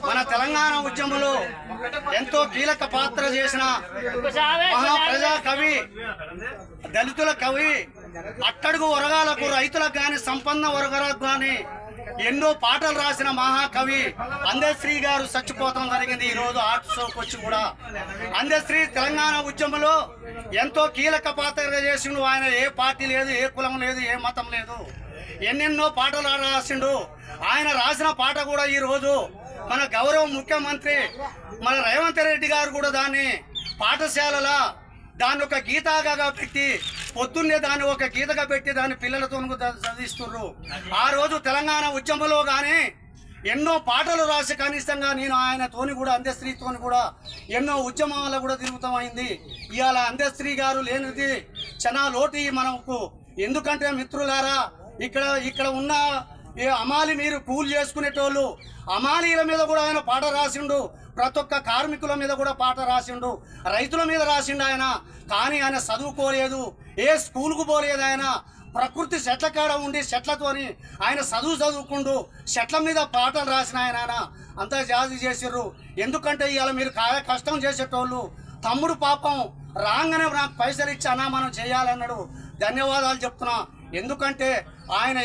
మన తెలంగాణ ఉద్యమంలో ఎంతో కీలక పాత్ర చేసిన మహాప్రజా కవి, దళితుల కవి, అట్టడుగు వర్గాలకు, రైతులకు కానీ, సంపన్న వర్గాలకు కానీ ఎన్నో పాటలు రాసిన మహాకవి అందశ్రీ గారు చచ్చిపోవడం జరిగింది. ఈరోజు ఆర్ట్ షోకి వచ్చి కూడా అందశ్రీ తెలంగాణ ఉద్యమంలో ఎంతో కీలక పాత్ర చేసిండు. ఆయన ఏ పార్టీ లేదు, ఏ కులం లేదు, ఏ మతం లేదు, ఎన్నెన్నో పాటలు రాసిండు. ఆయన రాసిన పాట కూడా ఈరోజు మన గౌరవ ముఖ్యమంత్రి మన రేవంత్ రెడ్డి గారు కూడా దాన్ని పాఠశాలల దాన్ని ఒక గీతగా పెట్టి, పొద్దున్నే దాన్ని ఒక గీతగా పెట్టి దాన్ని పిల్లలతో చదివిస్తున్నారు. ఆ రోజు తెలంగాణ ఉద్యమంలో కానీ ఎన్నో పాటలు రాసి కనిష్టంగా నేను ఆయనతోని కూడా అందశ్రీతోని కూడా ఎన్నో ఉద్యమాలు కూడా తిరుగుతామైంది. ఇవాళ అందశ్రీ గారు లేనిది చాలా లోటు మనకు. ఎందుకంటే మిత్రులారా, ఇక్కడ ఉన్న అమాలి మీరు కూలి చేసుకునేటోళ్ళు, అమాలీల మీద కూడా ఆయన పాట రాసిండు. ప్రతి ఒక్క కార్మికుల మీద కూడా పాట రాసిండు, రైతుల మీద రాసిండు ఆయన. కానీ ఆయన చదువుకోలేదు, ఏ స్కూల్కు పోలేదు. ఆయన ప్రకృతి చెట్ల కాడ ఉండి చెట్లతోని ఆయన చదువుకుండు, చెట్ల మీద పాటలు రాసిన ఆయన అంతా జాతి చేసిర్రు. ఎందుకంటే ఇవాళ మీరు కష్టం చేసేటోళ్ళు, తమ్ముడు పాపం రాగానే నాకు పైసలు ఇచ్చి అన్నా మనం చేయాలన్నాడు. ధన్యవాదాలు చెప్తున్నా. ఎందుకంటే ఆయన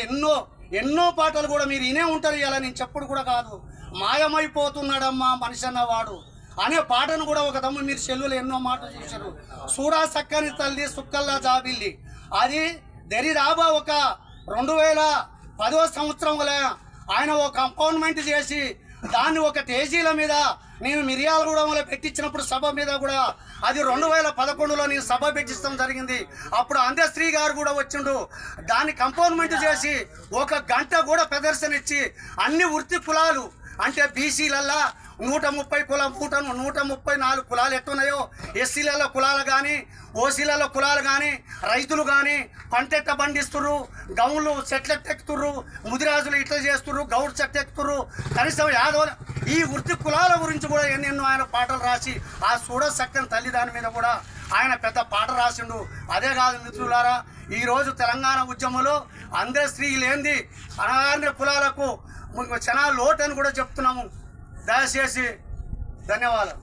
ఎన్నో పాటలు కూడా మీరు వినే ఉంటారు. ఇవాళ నేను చెప్పుడు కూడా కాదు, మాయమైపోతున్నాడమ్మా మనిషి అన్నవాడు అనే పాటను కూడా ఒక తమ్ముడు మీరు సెల్లులు ఎన్నో మాటలు చూశారు. చూడా చక్కని తల్లి సుక్కల్లా జాబిల్లి, అది దరిదాబా ఒక 2010వ సంవత్సరం ఆయన ఒక కంపౌండ్మెంట్ చేసి దాన్ని ఒక టేజీల మీద నేను మిర్యాలగూడెంలో పెట్టించినప్పుడు సభ మీద కూడా అది 2011లో నేను సభ పెట్టించడం జరిగింది. అప్పుడు అందశ్రీ గారు కూడా వచ్చిండు. దాన్ని కంపౌండ్మెంట్ చేసి 1 గంట కూడా ప్రదర్శన ఇచ్చి అన్ని వృత్తి కులాలు అంటే బీసీలల్లా 130 కులం 134 కులాలు ఎట్టున్నాయో, ఎస్సీలలో కులాలు కానీ, ఓసీలలో కులాలు కానీ, రైతులు కానీ పంటెట్ట పండిస్తుర్రు, గౌన్లు చెట్లెట్టెక్కుతుర్రు, ముదిరాజులు ఇట్లా చేస్తుర్రు, గౌడు చెట్టెక్కుతుర్రు, కనీసం యాదవ ఈ వృత్తి కులాల గురించి కూడా ఎన్నెన్నో ఆయన పాటలు రాసి ఆ చూడ చక్కని తల్లి దాని మీద కూడా ఆయన పెద్ద పాట రాసిండు. అదే కాదు మిత్రులారా, ఈరోజు తెలంగాణ ఉద్యమంలో అందశ్రీ లేనిది అనార్య కులాలకు చాలా లోటు అని కూడా చెప్తున్నాము. దయచేసి ధన్యవాదాలు.